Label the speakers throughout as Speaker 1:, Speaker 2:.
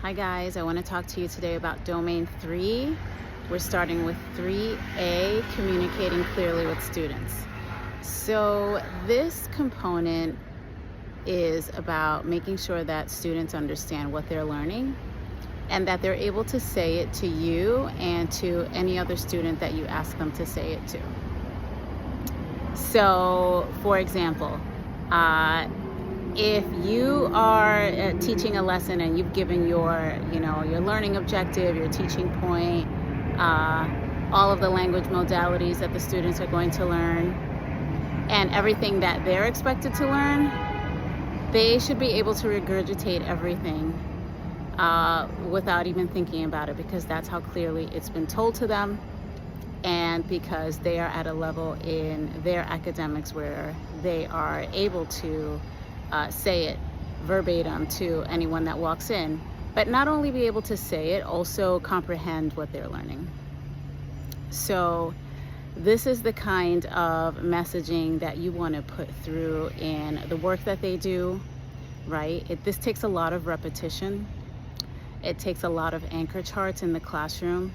Speaker 1: Hi guys, I want to talk to you today about domain 3. We're starting with 3A, communicating clearly with students. So this component is about making sure that students understand what they're learning and that they're able to say it to you and to any other student that you ask them to say it to. So for example, if you are teaching a lesson and you've given your learning objective, your teaching point, all of the language modalities that the students are going to learn, and everything that they're expected to learn, they should be able to regurgitate everything without even thinking about it, because that's how clearly it's been told to them, and because they are at a level in their academics where they are able to say it verbatim to anyone that walks in, but not only be able to say it, also comprehend what they're learning. So this is the kind of messaging that you want to put through in the work that they do, right? This takes a lot of repetition. It takes a lot of anchor charts in the classroom.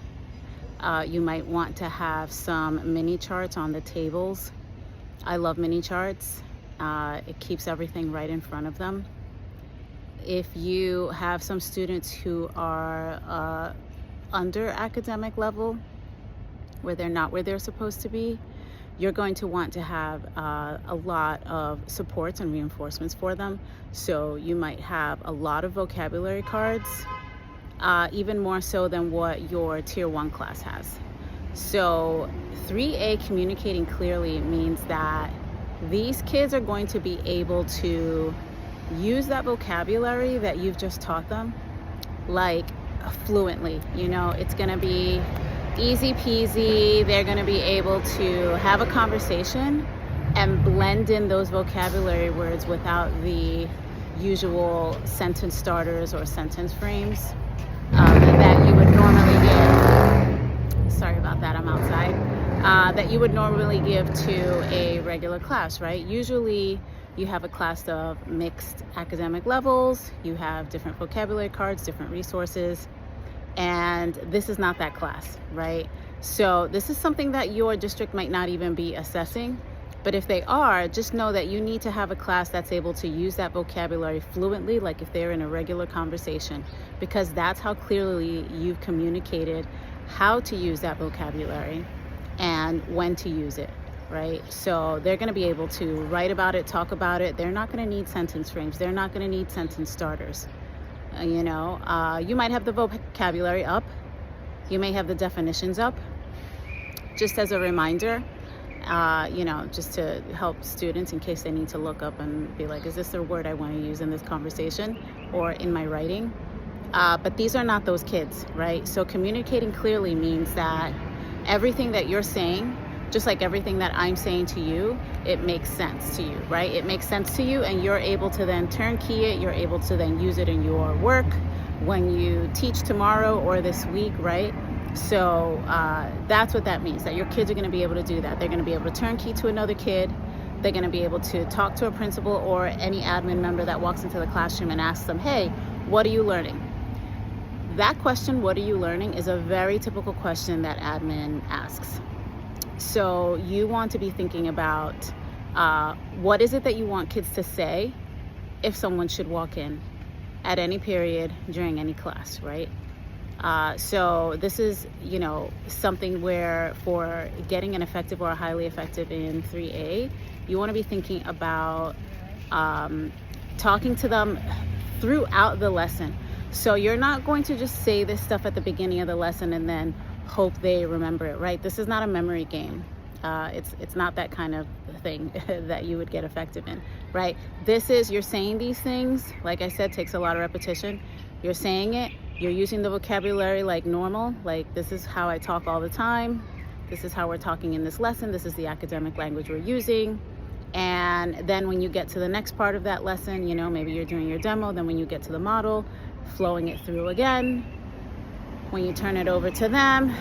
Speaker 1: You might want to have some mini charts on the tables. I love mini charts. It keeps everything right in front of them. If you have some students who are under academic level, where they're not where they're supposed to be, you're going to want to have a lot of supports and reinforcements for them. So you might have a lot of vocabulary cards, even more so than what your Tier 1 class has. So 3A, communicating clearly, means that these kids are going to be able to use that vocabulary that you've just taught them, like fluently. It's going to be easy peasy. They're going to be able to have a conversation and blend in those vocabulary words without the usual sentence starters or sentence frames that you would normally give. Sorry about that, I'm outside. That you would normally give to a regular class, right? Usually you have a class of mixed academic levels, you have different vocabulary cards, different resources, and this is not that class, right? So this is something that your district might not even be assessing, but if they are, just know that you need to have a class that's able to use that vocabulary fluently, like if they're in a regular conversation, because that's how clearly you've communicated how to use that vocabulary and when to use it, right? So they're going to be able to write about it, talk about it. They're not going to need sentence frames. They're not going to need sentence starters. You might have the vocabulary up. You may have the definitions up, just as a reminder, just to help students in case they need to look up and be like, is this the word I want to use in this conversation or in my writing? But these are not those kids, right? So communicating clearly means that everything that you're saying, just like everything that I'm saying to you, it makes sense to you, right? It makes sense to you, and you're able to then turnkey it. You're able to then use it in your work when you teach tomorrow or this week, right? So that's what that means, that your kids are going to be able to do that. They're going to be able to turnkey to another kid. They're going to be able to talk to a principal or any admin member that walks into the classroom and ask them, hey, what are you learning? That question, what are you learning, is a very typical question that admin asks. So you want to be thinking about what is it that you want kids to say if someone should walk in at any period during any class, right? So this is, something where for getting an effective or highly effective in 3A, you want to be thinking about talking to them throughout the lesson. So you're not going to just say this stuff at the beginning of the lesson and then hope they remember it, right? This is not a memory game. It's not that kind of thing that you would get effective in, right? This is, you're saying these things, like I said, takes a lot of repetition. You're saying it, you're using the vocabulary like normal, like this is how I talk all the time. This is how we're talking in this lesson. This is the academic language we're using. And then when you get to the next part of that lesson, maybe you're doing your demo, then when you get to the model, flowing it through again. When you turn it over to them,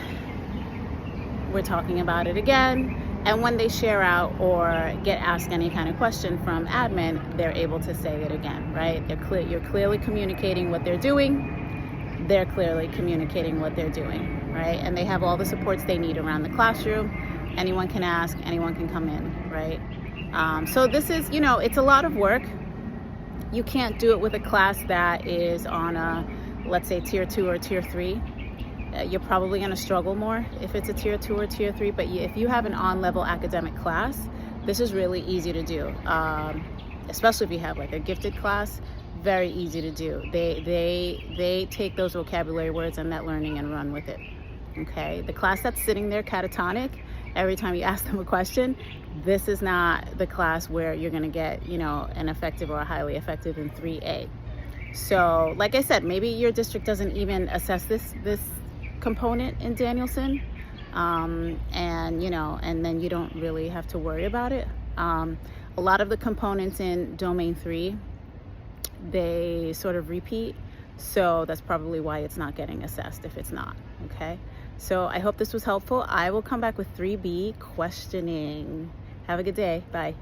Speaker 1: we're talking about it again. And when they share out or get asked any kind of question from admin, they're able to say it again, right? You're clearly communicating what they're doing, they're clearly communicating what they're doing, right? And they have all the supports they need around the classroom. Anyone can ask, anyone can come in, right? So this is, it's a lot of work. You can't do it with a class that is on a, let's say, tier 2 or tier 3. You're probably going to struggle more if it's a tier 2 or tier 3, but if you have an on-level academic class, this is really easy to do, especially if you have like a gifted class. Very easy to do. They take those vocabulary words and that learning and run with it. Okay, the class that's sitting there catatonic every time you ask them a question, this is not the class where you're going to get, an effective or a highly effective in 3A. So like I said, maybe your district doesn't even assess this component in Danielson, and then you don't really have to worry about it. A lot of the components in domain 3, they sort of repeat, so that's probably why it's not getting assessed if it's not. Okay, so I hope this was helpful. I will come back with 3B questioning. Have a good day. Bye.